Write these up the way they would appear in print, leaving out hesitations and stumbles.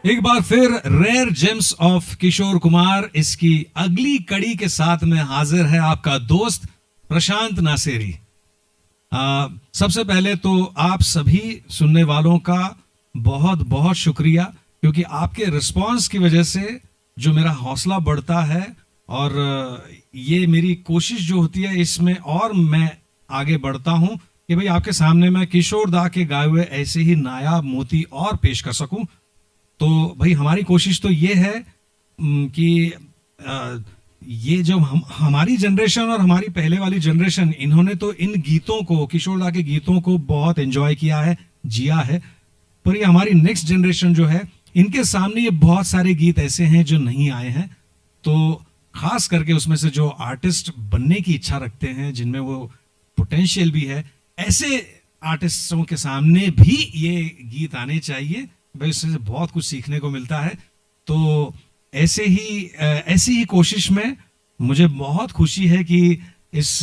एक बार फिर rare gems of Kishore Kumar इसकी अगली कड़ी के साथ में हाजिर है आपका दोस्त प्रशांत नासेरी। सबसे पहले तो आप सभी सुनने वालों का बहुत बहुत शुक्रिया, क्योंकि आपके रिस्पांस की वजह से जो मेरा हौसला बढ़ता है और ये मेरी कोशिश जो होती है इसमें और मैं आगे बढ़ता हूं कि भाई आपके सामने मैं किशोर दा के गाए हुए ऐसे ही नायाब मोती और पेश कर सकूं। तो भाई हमारी कोशिश तो ये है कि ये जो हमारी जनरेशन और हमारी पहले वाली जनरेशन, इन्होंने तो इन गीतों को, किशोर दा के गीतों को बहुत एंजॉय किया है, जिया है। पर ये हमारी नेक्स्ट जनरेशन जो है, इनके सामने ये बहुत सारे गीत ऐसे हैं जो नहीं आए हैं। तो खास करके उसमें से जो आर्टिस्ट बनने की इच्छा रखते हैं, जिनमें वो पोटेंशियल भी है, ऐसे आर्टिस्टों के सामने भी ये गीत आने चाहिए। भाई इससे बहुत कुछ सीखने को मिलता है। तो ऐसी ही कोशिश में मुझे बहुत खुशी है कि इस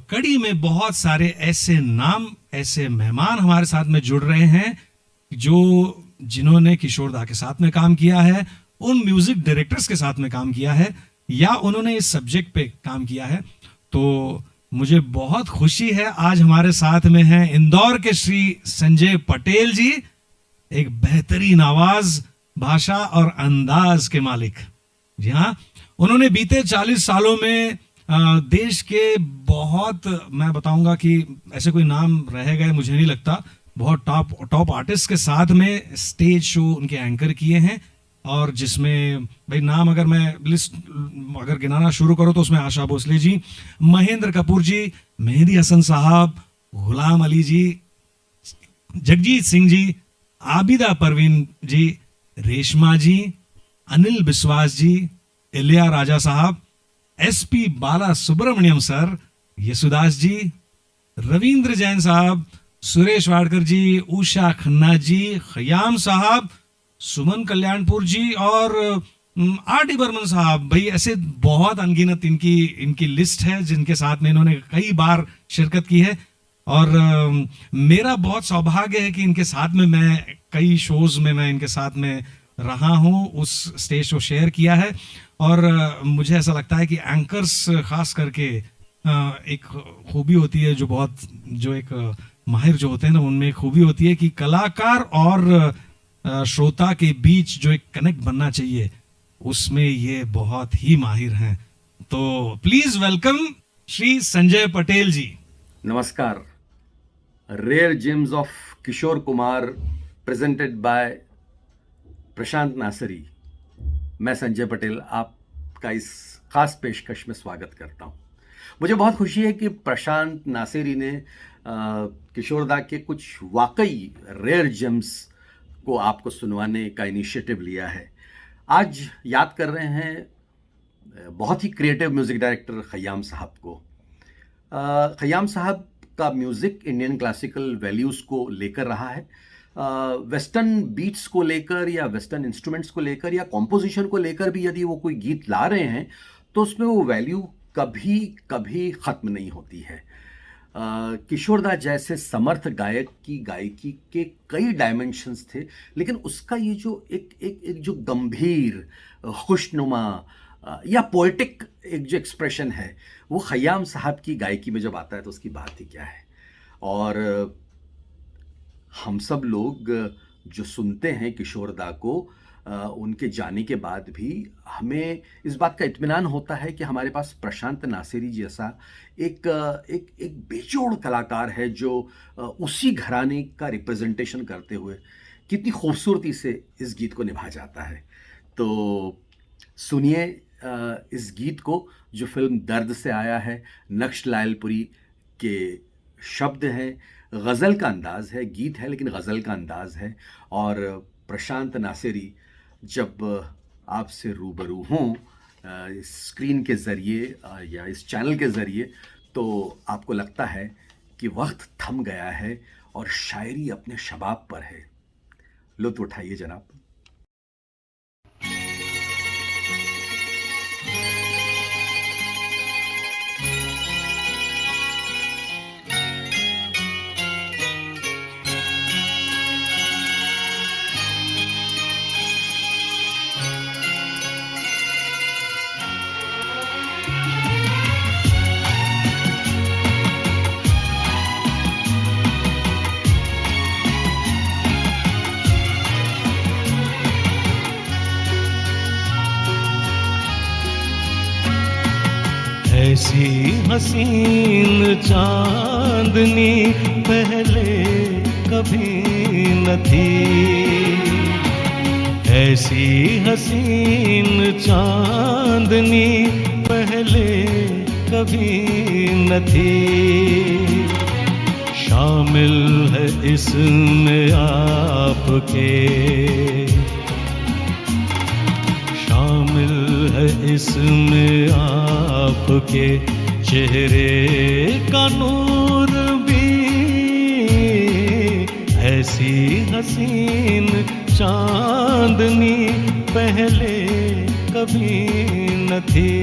कड़ी में बहुत सारे ऐसे नाम, ऐसे मेहमान हमारे साथ में जुड़ रहे हैं जो जिन्होंने किशोर दा के साथ में काम किया है, उन म्यूजिक डायरेक्टर्स के साथ में काम किया है, या उन्होंने इस सब्जेक्ट पे काम किया है। तो मुझे बहुत खुशी है, आज हमारे साथ में हैं इंदौर के श्री संजय पटेल जी, एक बेहतरीन आवाज, भाषा और अंदाज के मालिक। जी हाँ, उन्होंने बीते 40 सालों में देश के बहुत, मैं बताऊंगा कि ऐसे कोई नाम रह गए मुझे नहीं लगता, बहुत टॉप आर्टिस्ट के साथ में स्टेज शो उनके एंकर किए हैं। और जिसमें भाई नाम अगर मैं लिस्ट अगर गिनाना शुरू करूं तो उसमें आशा भोसले जी, महेंद्र कपूर जी, मेहंदी हसन साहब, गुलाम अली जी, जगजीत सिंह जी, आबिदा परवीन जी, रेशमा जी, अनिल बिस्वास जी, इलिया राजा साहब, एसपी बाला सुब्रमण्यम सर, यसुदास जी, रविंद्र जैन साहब, सुरेश वाडकर जी, उषा खन्ना जी, खयाम साहब, सुमन कल्याणपुर जी और आर डी बर्मन साहब। भाई ऐसे बहुत अनगिनत इनकी लिस्ट है जिनके साथ में इन्होंने कई बार शिरकत की है। और मेरा बहुत सौभाग्य है कि इनके साथ में मैं कई शोज में मैं इनके साथ में रहा हूं, उस स्टेज को शेयर किया है। और मुझे ऐसा लगता है कि एंकर्स खास करके एक खूबी होती है, जो एक माहिर जो होते हैं ना, उनमें एक खूबी होती है कि कलाकार और श्रोता के बीच जो एक कनेक्ट बनना चाहिए, उसमें ये बहुत ही माहिर हैं। तो प्लीज वेलकम श्री संजय पटेल जी। नमस्कार। Rare gems of Kishore Kumar presented by Prashant Nasri. मैं संजय पटेल आपका इस खास पेशकश में स्वागत करता हूं। मुझे बहुत खुशी है कि प्रशांत नासेरी ने किशोर दा के कुछ वाकई रेयर जेम्स को आपको सुनवाने का इनिशिएटिव लिया है। आज याद कर रहे हैं बहुत ही क्रिएटिव म्यूजिक डायरेक्टर खयाम साहब को। खयाम साहब का म्यूजिक इंडियन क्लासिकल वैल्यूज को लेकर रहा है, वेस्टर्न बीट्स को लेकर या वेस्टर्न इंस्ट्रूमेंट्स को लेकर या कॉम्पोजिशन को लेकर भी यदि वो कोई गीत ला रहे हैं तो उसमें वो वैल्यू कभी कभी खत्म नहीं होती है। किशोर दा जैसे समर्थ गायक की गायकी के कई डायमेंशंस थे, लेकिन उसका ये जो एक जो गंभीर, खुशनुमा या पोएटिक एक जो एक्सप्रेशन है, वो खयाम साहब की गायकी में जब आता है तो उसकी बात ही क्या है। और हम सब लोग जो सुनते हैं किशोर दा को, उनके जाने के बाद भी हमें इस बात का इत्मीनान होता है कि हमारे पास प्रशांत नासेरी जैसा एक एक एक बेजोड़ कलाकार है जो उसी घराने का रिप्रेजेंटेशन करते हुए कितनी खूबसूरती से इस गीत को निभा जाता है। तो सुनिए इस गीत को, जो फिल्म दर्द से आया है। नक्श लायलपुरी के शब्द हैं, गज़ल का अंदाज़ है, गीत है लेकिन गज़ल का अंदाज़ है। और प्रशांत नासेरी जब आपसे रूबरू हों इस स्क्रीन के ज़रिए या इस चैनल के ज़रिए, तो आपको लगता है कि वक्त थम गया है और शायरी अपने शबाब पर है। लुत्फ़ उठाइए जनाब। ऐसी हसीन चांदनी पहले कभी न थी। ऐसी हसीन चांदनी पहले कभी न थी। शामिल है इसमें आपके, शामिल है इसमें आपके चेहरे का नूर भी। ऐसी हसीन चांदनी पहले कभी न थी।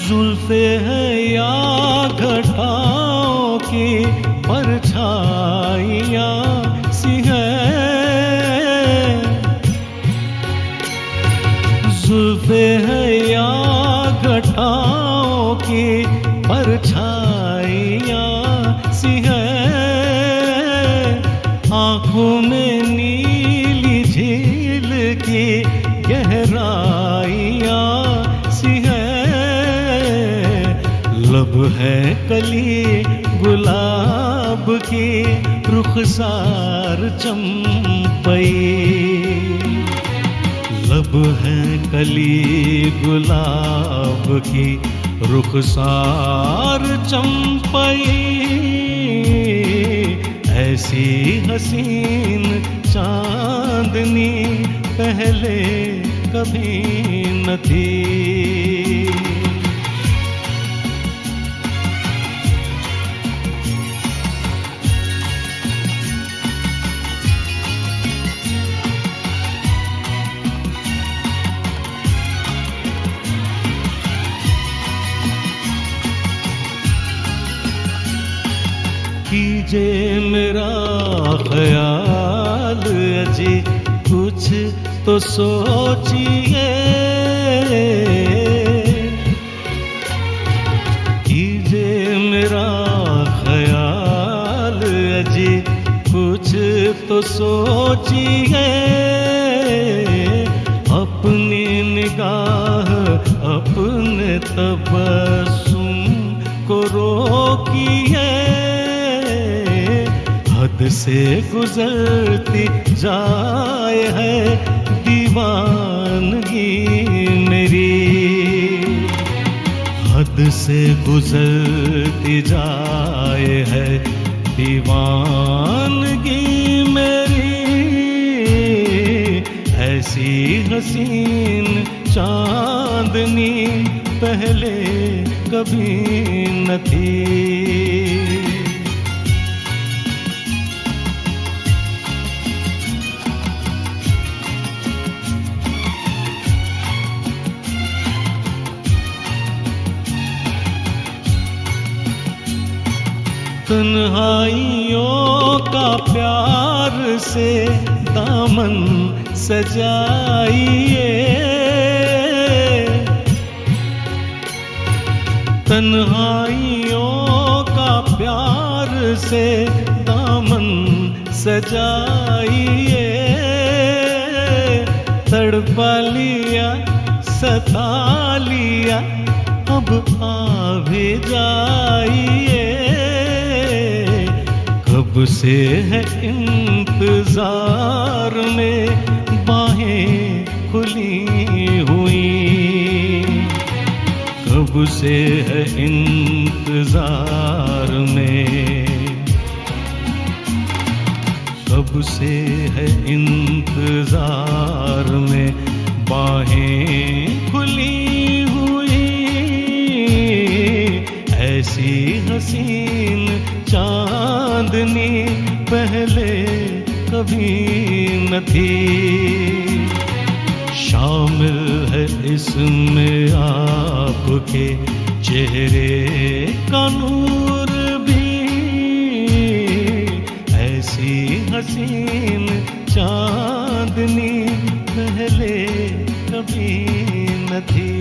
जुल्फे हैं या घटाओं की परछाइयाँ सी हैं। जुल्फे हैं या घटाओं की परछाइयाँ सी हैं। आँखों में नीली झील की गहराइयाँ सी हैं। लब है कली गुलाब की रुखसार चंपई। लब है कली गुलाब की रुखसार चंपई। ऐसी हसीन चांदनी पहले कभी न थी। कीजिए मेरा ख्याल अजी कुछ तो सोचिए। कीजिए मेरा ख्याल अजी कुछ तो सोचिए। अपनी निगाह अपने तबस्सुम को रोकिए। हद से गुजरती जाए है दीवानगी मेरी। हद से गुजरती जाए है दीवानगी मेरी। ऐसी हसीन चांदनी पहले कभी न थी। तन्हाइयों का प्यार से दामन सजाइए। तन्हाइयों का प्यार से दामन सजाइए। तड़पा लिया सता लिया अब आ भी जाइए। कब से है इंतजार में बाहें खुली हुई। कब से है इंतजार में, कब से है इंतजार में बाहें खुली हुई। ऐसी हसीन चांदनी पहले कभी न थी। शामिल है इसमें आपके चेहरे का नूर भी। ऐसी हसीन चांदनी पहले कभी न न थी।